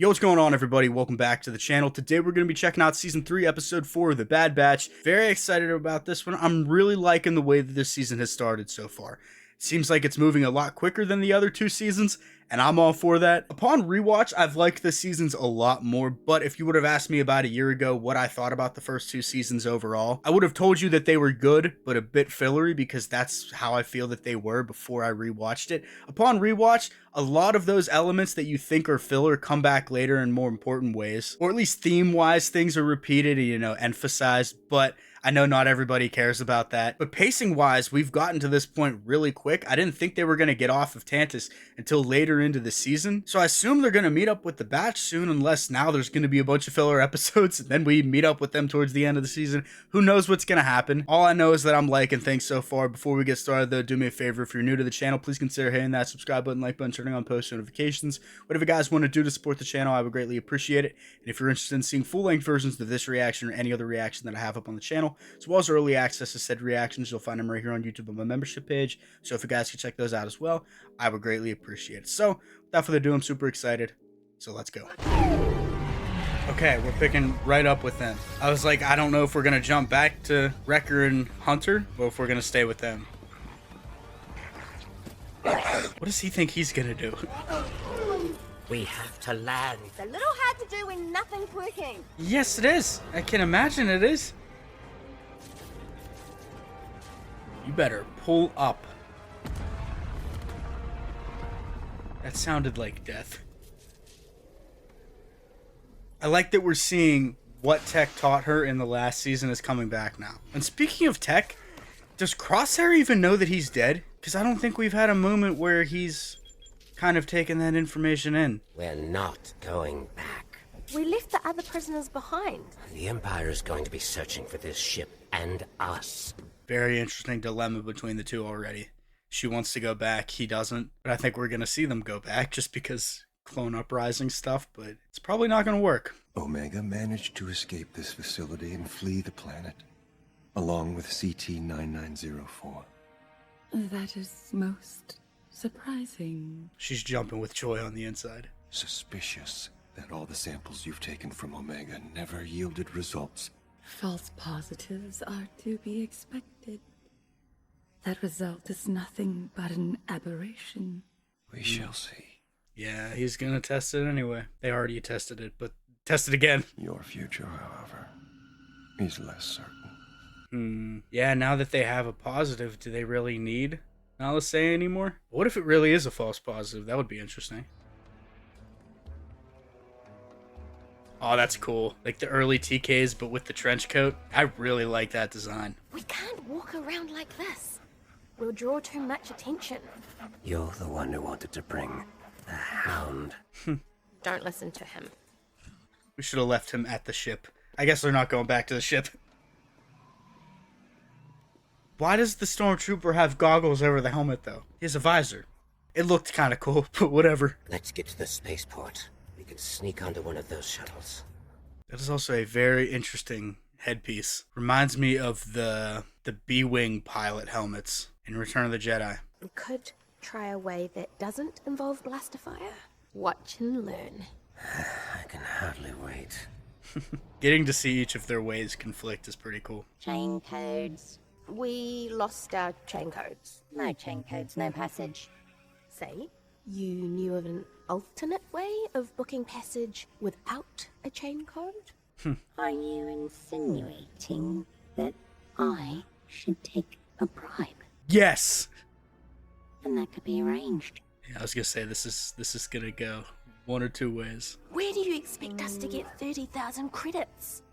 Yo, what's going on, everybody? Welcome back to the channel. Today we're going to be checking out Season 3, Episode 4, The Bad Batch. Very excited about this one. I'm really liking the way that this season has started so far. It seems like it's moving a lot quicker than the other two seasons, and I'm all for that. Upon rewatch, I've liked the seasons a lot more, but if you would have asked me about a year ago what I thought about the first two seasons overall, I would have told you that they were good, but a bit fillery, because that's how I feel that they were before I rewatched it. Upon rewatch, a lot of those elements that you think are filler come back later in more important ways, or at least theme-wise things are repeated and, emphasized, but I know not everybody cares about that. But pacing-wise, we've gotten to this point really quick. I didn't think they were going to get off of Tantus until later into the season, so I assume they're going to meet up with the Batch soon, unless now there's going to be a bunch of filler episodes, and then we meet up with them towards the end of the season. Who knows what's going to happen? All I know is that I'm liking things so far. Before we get started, though, do me a favor. If you're new to the channel, please consider hitting that subscribe button, like button, turning on post notifications. Whatever you guys want to do to support the channel, I would greatly appreciate it. And if you're interested in seeing full-length versions of this reaction or any other reaction that I have up on the channel, as well as early access to said reactions, you'll find them right here on YouTube on my membership page. So if you guys could check those out as well, I would greatly appreciate it. So without further ado, I'm super excited. So let's go. Okay, we're picking right up with them. I was like, I don't know if we're going to jump back to Wrecker and Hunter, or if we're going to stay with them. What does he think he's going to do? We have to land. It's a little hard to do when nothing's working. Yes, it is. I can imagine it is. You better pull up. That sounded like death. I like that we're seeing what Tech taught her in the last season is coming back now. And speaking of Tech, does Crosshair even know that he's dead? Because I don't think we've had a moment where he's kind of taken that information in. We're not going back. We left the other prisoners behind. The Empire is going to be searching for this ship and us. Very interesting dilemma between the two already. She wants to go back, he doesn't. But I think we're going to see them go back just because clone uprising stuff, but it's probably not going to work. Omega managed to escape this facility and flee the planet, along with CT-9904. That is most surprising. She's jumping with joy on the inside. Suspicious that all the samples you've taken from Omega never yielded results. False positives are to be expected. That result is nothing but an aberration. We shall see. Yeah, he's going to test it anyway. They already tested it, but test it again. Your future, however, is less certain. Yeah, now that they have a positive, do they really need Nala Se anymore? What if it really is a false positive? That would be interesting. Oh, that's cool. Like the early TKs, but with the trench coat. I really like that design. We can't walk around like this. We'll draw too much attention. You're the one who wanted to bring the Hound. Don't listen to him. We should have left him at the ship. I guess they're not going back to the ship. Why does the Stormtrooper have goggles over the helmet, though? He has a visor. It looked kind of cool, but whatever. Let's get to the spaceport. We can sneak onto one of those shuttles. That is also a very interesting headpiece. Reminds me of the B-Wing pilot helmets in Return of the Jedi. We could try a way that doesn't involve blaster fire. Watch and learn. I can hardly wait. Getting to see each of their ways conflict is pretty cool. Chain codes. We lost our chain codes. No chain codes, no passage. Say, you knew of an alternate way of booking passage without a chain code? Are you insinuating that I should take a bribe? Yes! And that could be arranged? Yeah, I was gonna say this is gonna go one or two ways. Where do you expect us to get 30,000 credits?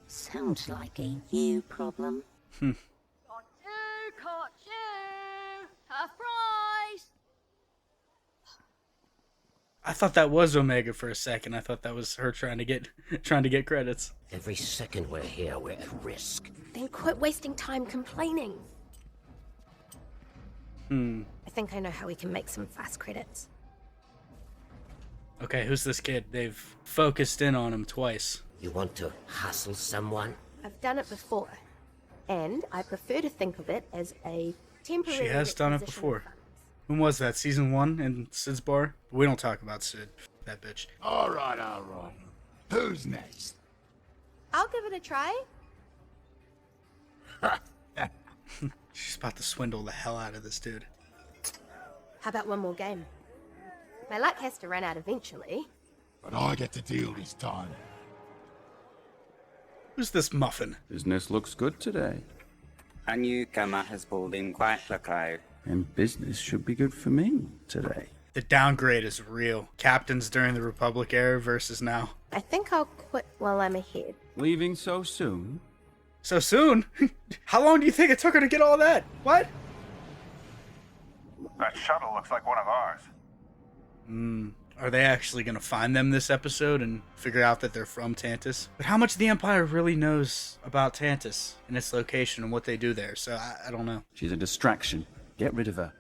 Sounds like a you problem. Caught you! Half price! I thought that was Omega for a second. I thought that was her trying to get credits. Every second we're here, we're at risk. Then quit wasting time complaining. I think I know how we can make some fast credits. Okay, who's this kid? They've focused in on him twice. You want to hustle someone? I've done it before, and I prefer to think of it as a temporary. She has done it requisition before. of funds. When was that? Season 1 in Sid's bar? We don't talk about Sid. that bitch. All right. Who's next? I'll give it a try. She's about to swindle the hell out of this dude. How about one more game? My luck has to run out eventually. But I get to deal this time. Who's this muffin? Business looks good today. A newcomer has pulled in quite the crowd. And business should be good for me today. The downgrade is real. Captains during the Republic era versus now. I think I'll quit while I'm ahead. Leaving so soon? So soon? How long do you think it took her to get all that? What? That shuttle looks like one of ours. Are they actually going to find them this episode and figure out that they're from Tantus? But how much the Empire really knows about Tantus and its location and what they do there, so I don't know. She's a distraction. Get rid of her.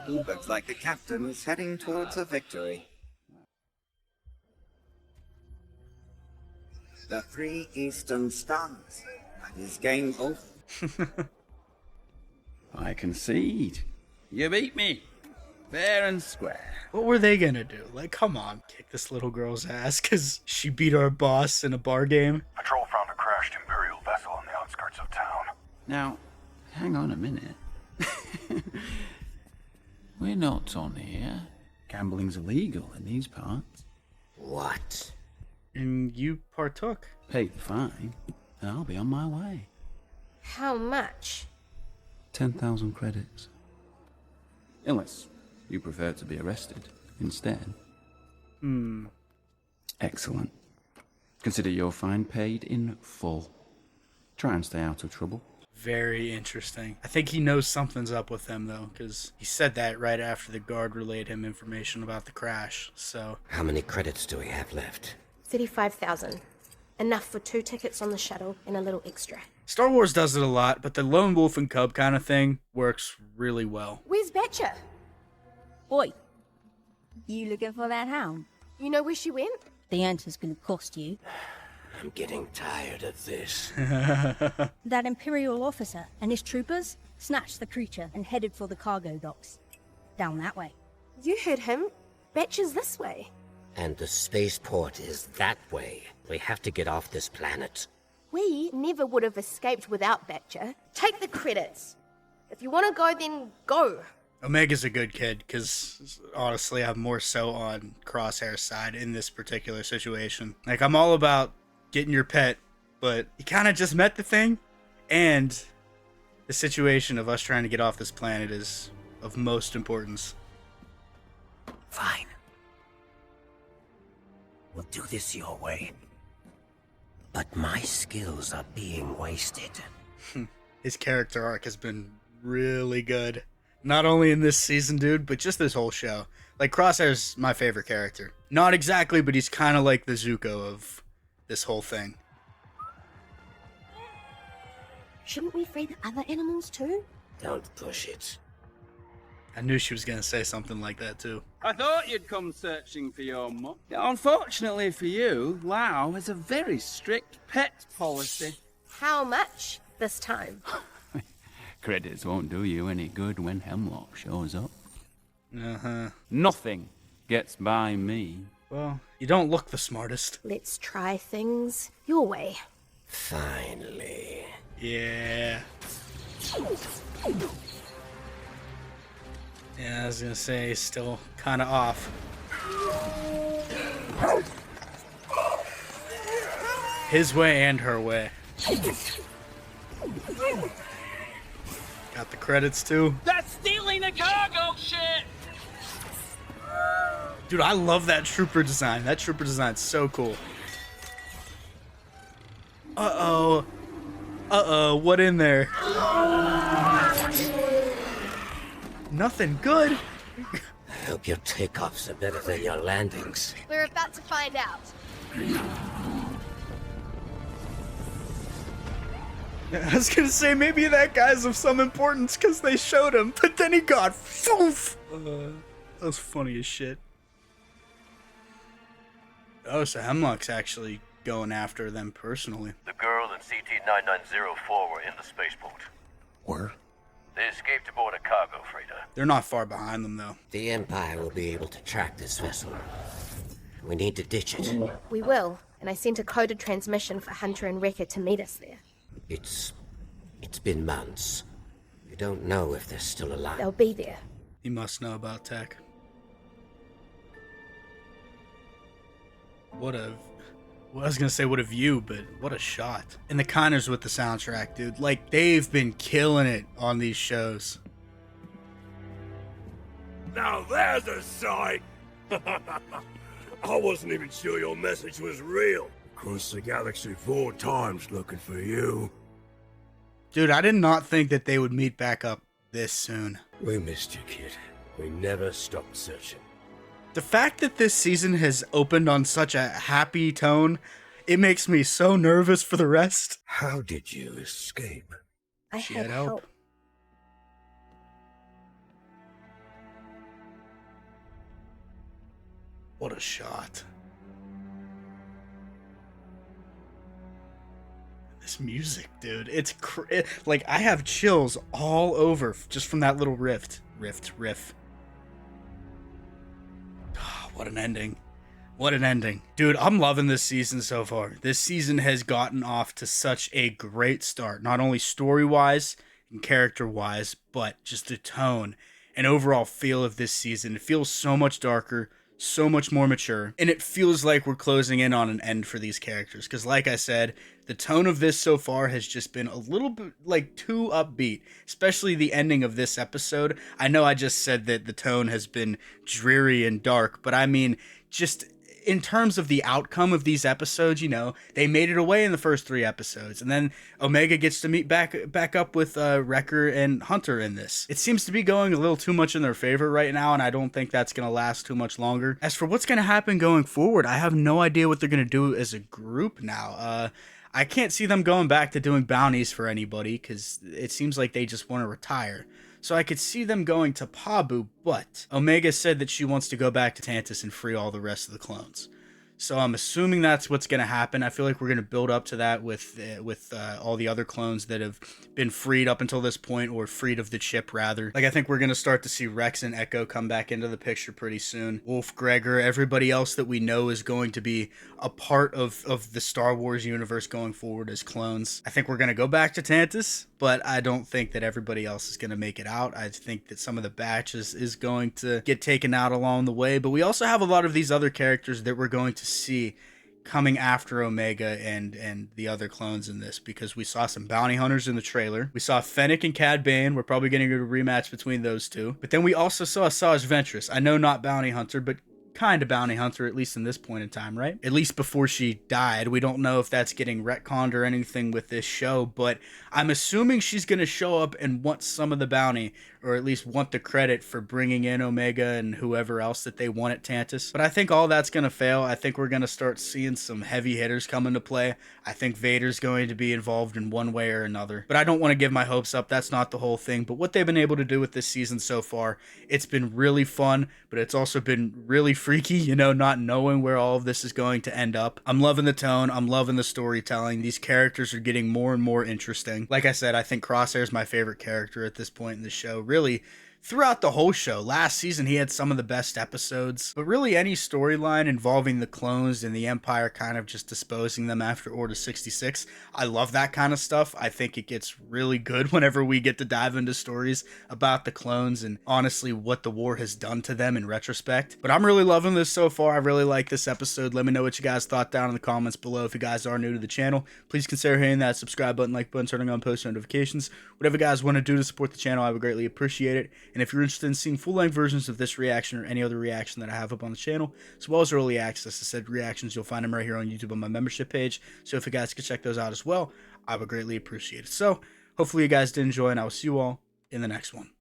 Looks like the captain is heading towards a victory. The 3 Eastern Stars. That is game over. I concede. You beat me. Fair and square. What were they going to do? Like, come on. Kick this little girl's ass because she beat our boss in a bar game. Patrol found a crashed Imperial vessel on the outskirts of town. Now, hang on a minute. We're not on here. Gambling's illegal in these parts. What? And you partook. Pay the fine, and I'll be on my way. How much? 10,000 credits. Unless you prefer to be arrested instead. Excellent. Consider your fine paid in full. Try and stay out of trouble. Very interesting. I think he knows something's up with them, though, because he said that right after the guard relayed him information about the crash, so... How many credits do we have left? 35,000. Enough for 2 tickets on the shuttle and a little extra. Star Wars does it a lot, but the lone wolf and cub kind of thing works really well. Where's Betcha? Oi, you looking for that hound? You know where she went? The answer's gonna cost you. I'm getting tired of this. That Imperial officer and his troopers snatched the creature and headed for the cargo docks. Down that way. You heard him. Betcha's this way. And the spaceport is that way. We have to get off this planet. We never would have escaped without Betcha. Take the credits. If you want to go, then go. Omega's a good kid, because honestly, I'm more so on Crosshair's side in this particular situation. Like, I'm all about getting your pet, but he kind of just met the thing, and the situation of us trying to get off this planet is of most importance. Fine. We'll do this your way. But my skills are being wasted. His character arc has been really good. Not only in this season, dude, but just this whole show. Like, Crosshair's my favorite character. Not exactly, but he's kind of like the Zuko of this whole thing. Shouldn't we free the other animals too? Don't push it. I knew she was going to say something like that, too. I thought you'd come searching for your mum. Unfortunately for you, Lao has a very strict pet policy. How much this time? Credits won't do you any good when Hemlock shows up. Uh-huh. Nothing gets by me. Well, you don't look the smartest. Let's try things your way. Finally. Yeah. Yeah, I was gonna say, still kind of off. His way and her way. Got the credits too. That's stealing the cargo ship! Dude, I love that trooper design. That trooper design's so cool. Uh-oh. Uh-oh, what in there? Nothing good. I hope your takeoffs are better than your landings. We're about to find out. I was gonna say maybe that guy's of some importance because they showed him, but then he got foof. That was funny as shit. Oh, so Hemlock's actually going after them personally. The girl and CT-9904 were in the spaceport. Were? They escaped aboard a cargo freighter. They're not far behind them, though. The Empire will be able to track this vessel. We need to ditch it. We will, and I sent a coded transmission for Hunter and Wrecker to meet us there. It's been months. We don't know if they're still alive. They'll be there. He must know about tech. What a... Well, I was gonna say what a view, but what a shot. And the Connors with the soundtrack, dude. Like, they've been killing it on these shows. Now there's a sight! I wasn't even sure your message was real. Across the galaxy 4 times looking for you. Dude, I did not think that they would meet back up this soon. We missed you, kid. We never stopped searching. The fact that this season has opened on such a happy tone, it makes me so nervous for the rest. How did you escape? I She had had help. help. What a shot. This music, dude. It's like, I have chills all over just from that little riff. What an ending. What an ending. Dude, I'm loving this season so far. This season has gotten off to such a great start. Not only story-wise and character-wise, but just the tone and overall feel of this season. It feels so much darker, so much more mature, and it feels like we're closing in on an end for these characters. Because like I said, the tone of this so far has just been a little bit like too upbeat, especially the ending of this episode. I know I just said that the tone has been dreary and dark, but I mean, just in terms of the outcome of these episodes, you know, they made it away in the first 3 episodes, and then Omega gets to meet back up with Wrecker and Hunter in this. It seems to be going a little too much in their favor right now, and I don't think that's going to last too much longer. As for what's going to happen going forward, I have no idea what they're going to do as a group now. I can't see them going back to doing bounties for anybody, because it seems like they just want to retire. So I could see them going to Pabu, but Omega said that she wants to go back to Tantus and free all the rest of the clones. So I'm assuming that's what's going to happen. I feel like we're going to build up to that with all the other clones that have been freed up until this point, or freed of the chip, rather. Like, I think we're going to start to see Rex and Echo come back into the picture pretty soon. Wolf, Gregor, everybody else that we know is going to be a part of the Star Wars universe going forward as clones. I think we're going to go back to Tantus, but I don't think that everybody else is going to make it out. I think that some of the batches is going to get taken out along the way, but we also have a lot of these other characters that we're going to see coming after Omega and the other clones in this, because we saw some bounty hunters in the trailer. We saw Fennec and Cad Bane. We're probably getting a rematch between those two. But then we also saw Asajj Ventress. I know not bounty hunter, but kind of bounty hunter, at least in this point in time, right? At least before she died. We don't know if that's getting retconned or anything with this show, but I'm assuming she's going to show up and want some of the bounty, or at least want the credit for bringing in Omega and whoever else that they want at Tantus. But I think all that's going to fail. I think we're going to start seeing some heavy hitters come into play. I think Vader's going to be involved in one way or another. But I don't want to give my hopes up. That's not the whole thing. But what they've been able to do with this season so far, it's been really fun, but it's also been really freaky, you know, not knowing where all of this is going to end up. I'm loving the tone. I'm loving the storytelling. These characters are getting more and more interesting. Like I said, I think Crosshair is my favorite character at this point in the show. Really, throughout the whole show. Last season, he had some of the best episodes, but really any storyline involving the clones and the Empire kind of just disposing them after Order 66. I love that kind of stuff. I think it gets really good whenever we get to dive into stories about the clones and honestly what the war has done to them in retrospect. But I'm really loving this so far. I really like this episode. Let me know what you guys thought down in the comments below. If you guys are new to the channel, please consider hitting that subscribe button, like button, turning on post notifications. Whatever you guys want to do to support the channel, I would greatly appreciate it. And if you're interested in seeing full-length versions of this reaction or any other reaction that I have up on the channel, as well as early access to said reactions, you'll find them right here on YouTube on my membership page. So if you guys could check those out as well, I would greatly appreciate it. So hopefully you guys did enjoy, and I will see you all in the next one.